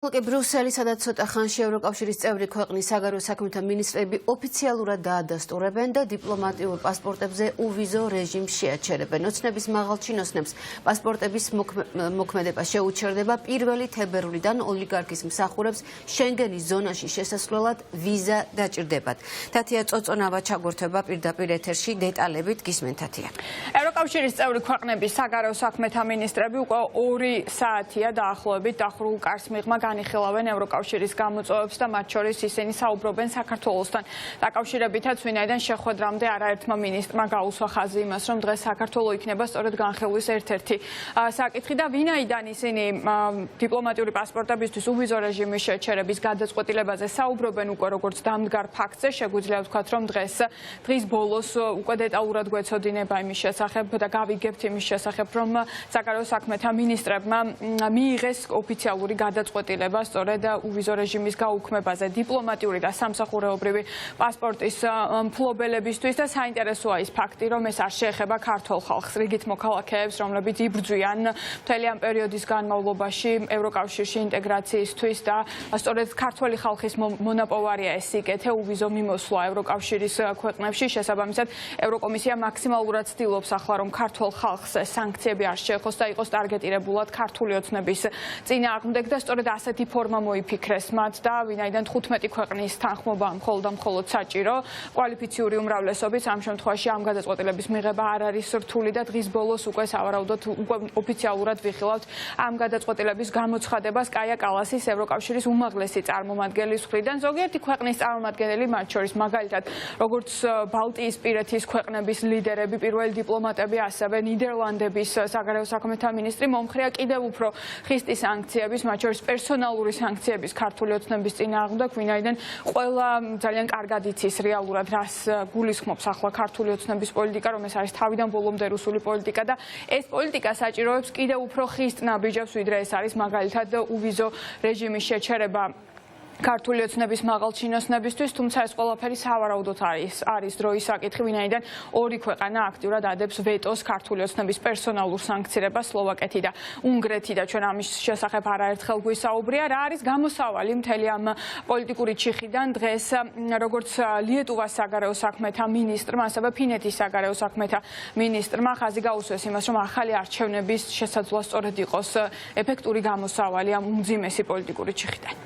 ბრიუსელი, სადაც ცოტა ხანში ევროკავშირის წევრი ქვეყნის საგარეო საქმეთა მინისტრები ოფიციალურად დაადასტურებენ და დიპლომატიურ პასპორტებზე უვიზო რეჟიმს შეაჩერებენ. ოცნების მაღალჩინოსნებს პასპორტების მოქმედება შეუჩერდება 1 თებერვლიდან ოლიგარქის მსახურებს შენგენის ზონაში შესასვლელად ვიზა დაჭირდებათ. თათია წოწონავა ჩაგვერთვება პირდაპირ ეთერში დეტალებით გისმენ თათია. ევროკავშირის წევრი ქვეყნების საგარეო საქმეთა მინისტრები უკვე 2 საათია დაახლოებით დახურულ კარს მიღმა განიხილავენ ევროკავშირის გამოწვევებს და მათ შორის ისინი საუბრობენ საქართველოსთან დაკავშირებითაც, ვინაიდან შეხვედრამდე არაერთმა მინისტრმა გაუსვა ხაზი იმას, რომ დღეს საქართველო იქნება სწორედ განხილვის ერთ-ერთი საკითხი და ვინაიდან ისინი დიპლომატიური პასპორტებისთვის უვიზო რეჟიმის შეჩერების გადაწყვეტილებაზე საუბრობენ უკვე როგორც დამდგარ ფაქტზე, შეგვიძლია ვთქვათ, რომ დღის ბოლოს უკვე დეტალურად გვეცოდინება იმის შესახებ და გავიგებთ იმის შესახებ, რომ საგარეო საქმეთა მინისტრებმა მიიღეს ოფიციალური გადაწყვეტილება სწორედ უვიზო რეჟიმის გაუქმებაზე დიპლომატიური და სამსახურეობრივი პასპორტის მფლობელებისთვის და საინტერესოა ის ფაქტი, რომ ეს არ შეეხება ქართველ ხალხს, რიგით მოქალაქეებს, რომლებიც იბრძვიან მთელი ამ პერიოდის განმავლობაში ევროკავშირში ინტეგრაციისთვის და სწორედ ქართველი ხალხის მონაპოვარია ეს სიკეთე უვიზო მიმოსვლა ევროკავშირის ქვეყნებში. შესაბამისად, ევროკომისია მაქსიმალურად ცდილობს ახლა, რომ ქართველ ხალხს სანქციები არ შეეხოს და იყოს ტარგეტირებულად ქართული ოცნების წინააღმდეგ და სწორედ ასეთი ფორმა მოიფიქრეს მათ და ვინაიდან 15 ქვეყნის თანხმობა მხოლოდ საჭირო კვალიფიციური უმრავლესობით ამ შემთხვევაში ამ გადაწყვეტილების მიღება არ არის რთული და დღის ბოლოს უკვე სავარაუდოდ ოფიციალურად ვიხილავთ ამ გადაწყვეტილების გამოცხადებას კაია კალასის ევროკავშირის უმაღლესი წარმომადგენლის მხრიდან. ზოგიერთი ქვეყნის წარმომადგენელი, მათ შორის მაგალითად როგორც ბალტიისპირეთის ქვეყნების ლიდერები, პირველი დიპლომატები, ასევე ნიდერლანდების საგარეო საქმეთა მინისტრი მომხრეა კიდევ უფრო ხისტი სანქციების, მათ შორის პერსონალური სანქციების ქართული ოცნების წინააღმდეგ, ვინაიდან ყველა ძალიან კარგად იცის რეალურად რას გულისხმობს ახლა ქართული ოცნების პოლიტიკა, რომ ეს არის თავიდან ბოლომდე რუსული პოლიტიკა და ეს პოლიტიკა საჭიროებს კიდევ უფრო ხისტ ნაბიჯებს, ვიდრე ეს არის მაგალითად უვიზო რეჟიმის შეჩერება ქართული ოცნების მაღალჩინოსნებისთვის, თუმცა ეს ყველაფერი სავარაუდოდ არის დროის საკითხი, ვინაიდან 2 ქვეყანა აქტიურად ადებს ვეტოს ქართული ოცნების პერსონალურ სანქცირებას, სლოვაკეთი და უნგრეთი და ჩვენ ამის შესახებ არაერთხელ გვისაუბრია. რა არის გამოსავალი მთელი ამ პოლიტიკური ჩიხიდან დღეს, როგორც ლიეტუვას საგარეო საქმეთა მინისტრმა, ასევე ფინეთის საგარეო საქმეთა მინისტრმა ხაზი გაუსვეს იმას, რომ ახალი არჩევნების შესაძლოა სწორედ იყოს ეფექტური გამოსავალი ამ უმძიმესი პოლიტიკური ჩიხიდან.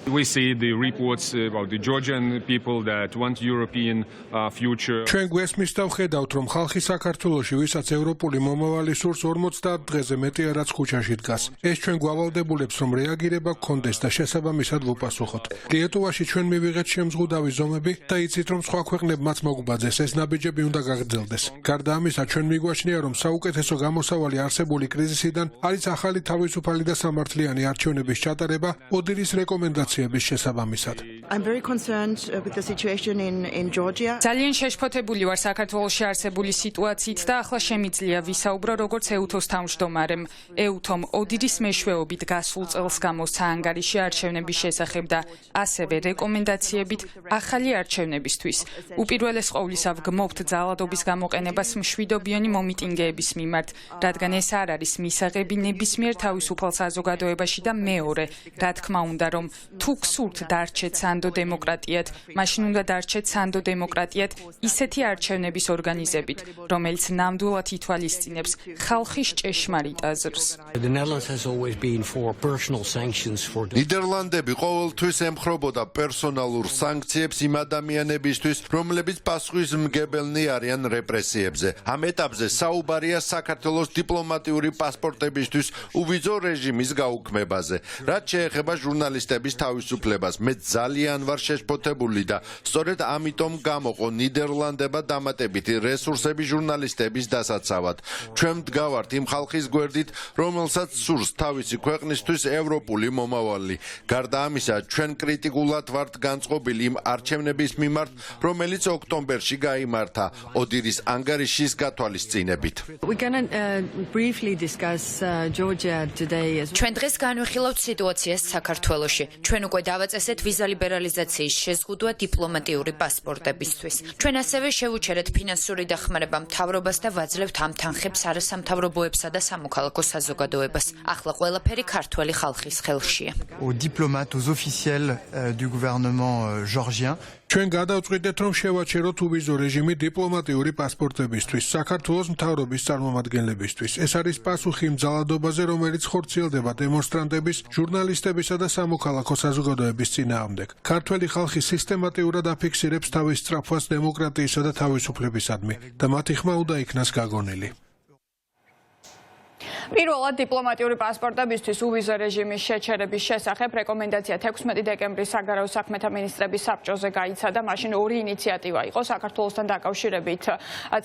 We see the reports about the Georgian people that want European future. ჩვენ გვესმის და ვხედავთ, რომ ხალხი საქართველოში, ვისაც ევროპული მომავალი სურს 50 დღეზე მეტი არაც ქუჩაში დგას. ეს ჩვენ გვავალდებულებს, რომ რეაგირება გქონდეს და შესაბამისად ვუპასუხოთ. ლიეტუვაში ჩვენ მივიღეთ შემზღუდავი ზომები და იცით, რომ სხვა ქვეყნებმაც მოგბაძეს, ეს ნაბიჯები უნდა გაგრძელდეს. გარდა ამისა, ჩვენ მიგვაჩნია, რომ საუკეთესო გამოსავალი არსებული κρიზისიდან არის ახალი თავისუფალი და სამართლიანი არჩევნების ჩატარება ოდირის რეკომენდაციების შესაბამისად. I'm very concerned with the situation in Georgia. ძალიან შეშფოთებული ვარ საქართველოში არსებული სიტუაციით და ახლა შემიძლია ვისაუბრო როგორც ეუთოს თავმჯდომარემ. ეუთომ ოდირის მეშვეობით გასულ წელს გამოსცა ანგარიში არჩევნების შესახებ და ასევე რეკომენდაციებით ახალი არჩევნებისთვის. უპირველეს ყოვლისა ვგმობთ ძალადობის გამოყენებას მშვიდობიანი მომიტინგეების მიმართ, რადგან ეს არ არის მისაღები ნებისმიერ თავისუფალ საზოგადოებაში და მეორე, რა თქმა უნდა, რომ თუ გსურთ დარჩეთ სანდო დემოკრატიად, მაშინ უნდა დარჩეთ სანდო დემოკრატიად ისეთი არჩევნების ორგანიზებით, რომელიც ნამდვილად ითვალისწინებს ხალხის ჭეშმარიტ აზრს. ნიდერლანდები ყოველთვის ემხრობოდა პერსონალურ სანქციებს იმ ადამიანებისთვის, რომლებიც პასუხისმგებელნი არიან რეპრესიებზე. ამ ეტაპზე საუბარია საქართველოს დიპლომატიური პასპორტებისთვის უვიზო რეჟიმის გაუქმებაზე. რაც შეეხება ჟურნალისტების თავისუფლებას, მე ძალიან ვარ შეშფოთებული და სწორედ ამიტომ გამოყო ნიდერლანდებმა დამატებითი რესურსები ჟურნალისტების დასაცავად. ჩვენ ვდგავართ იმ ხალხის გვერდით, რომელსაც სურს თავისი ქვეყნისთვის ევროპული მომავალი. გარდა ამისა, ჩვენ კრიტიკულად ვართ განწყობილი იმ არჩევნების მიმართ, რომელიც ოქტომბერში გაიმართა ოდირის ანგარიშის გათვალისწინებით. ჩვენ დღეს განვიხილავთ სიტუაციას საქართველოში. ჩვენ უკვე დავაწესეთ ვიზა ლიბერალიზაციის ლიბერალიზაციის შეზღუდვა დიპლომატიური პასპორტებისთვის. ჩვენ ასევე შევუჩერეთ ფინანსური დახმარება მთავრობას და ვაძლევთ ამ თანხებს არასამთავრობოებსა და სამოქალაქო საზოგადოებას. ახლა ყველაფერი ქართველი ხალხის ხელშია. Aux diplomates, aux officiels du gouvernement georgien. ჩვენ გადავწყვიტეთ, რომ შევაჩეროთ უვიზო რეჟიმი დიპლომატიური პასპორტებისთვის, საქართველოს მთავრობის წარმომადგენლებისთვის. ეს არის პასუხი იმ ძალადობაზე, რომელიც ხორციელდება დემონსტრანტების, ჟურნალისტებისა და სამოქალაქო საზოგადოების წინააღმდეგ. ქართველი ხალხი სისტემატიურად აფიქსირებს თავის სწრაფვას დემოკრატიისა და თავისუფლებისადმი და მათი ხმა უნდა იქნას გაგონილი. პირველად დიპლომატიური პასპორტებისთვის უვიზო რეჟიმის შეჩერების შესახებ რეკომენდაცია 16 დეკემბრის საგარეო საქმეთა მინისტრების საბჭოზე გაიცადა. მაშინ ორი ინიციატივა იყო საქართველოსთან დაკავშირებით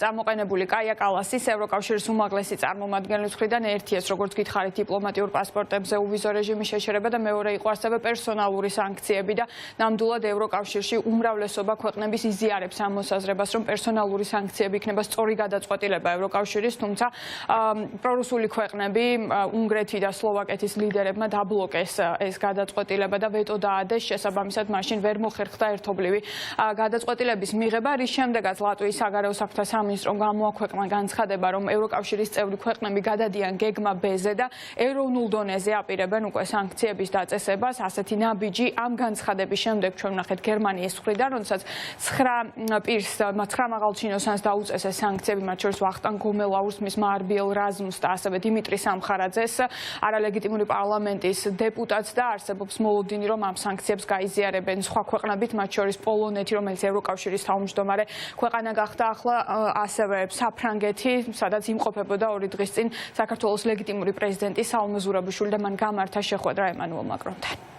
წამოყენებული კაია კალასის ევროკავშირის უმაღლესი წარმომადგენლის მხრიდან. ერთი ეს როგორც გითხარით დიპლომატიურ პასპორტებზე უვიზო რეჟიმის შეჩერება და მეორე იყო ასევე პერსონალური სანქციები და ნამდვილად ევროკავშირში უმრავლესობა ქვეყნების იზიარებს ამ მოსაზრებას, რომ პერსონალური სანქციები იქნება სწორი გადაწყვეტილება ევროკავშირის, თუმცა პრორუსული ქვეყნები უნგრეთი და სლოვაკეთის ლიდერებმა დაბლოკეს ეს გადაწყვეტილება და ვეტო დაადეს. შესაბამისად მაშინ ვერ მოხერხდა ერთობლივი გადაწყვეტილების მიღება, რის შემდეგაც ლატვიის საგარეო საქმეთა სამინისტრომ გამოაქვეყნა განცხადება, რომ ევროკავშირის წევრი ქვეყნები გადადიან გეგმა B-ზე და ეროვნულ დონეზე აპირებენ უკვე სანქციების დაწესებას. ასეთი ნაბიჯი ამ განცხადების შემდეგ ჩვენ ვნახეთ გერმანიის მხრიდან, როდესაც 9 პირს 9 მაღალჩინოსანს დაუწესეს სანქციები, მათ შორის ვახტანგ გომელაურს, მის მარბიელ რაზმს და ასევე დიმიტრი სამხარაძეს, არალეგიტიმური პარლამენტის დეპუტატს და არსებობს მოლოდინი, რომ ამ სანქციებს გაიზიარებენ სხვა ქვეყნებით, მათ შორის პოლონეთი, რომელიც ევროკავშირის თავმჯდომარე ქვეყანა გახდა ახლა, ასევე საფრანგეთი, სადაც იმყოფებოდა 2 დღის წინ საქართველოს ლეგიტიმური პრეზიდენტი სალომე ზურაბიშვილი და მან გამართა შეხვედრა ემანუელ მაკრონთან.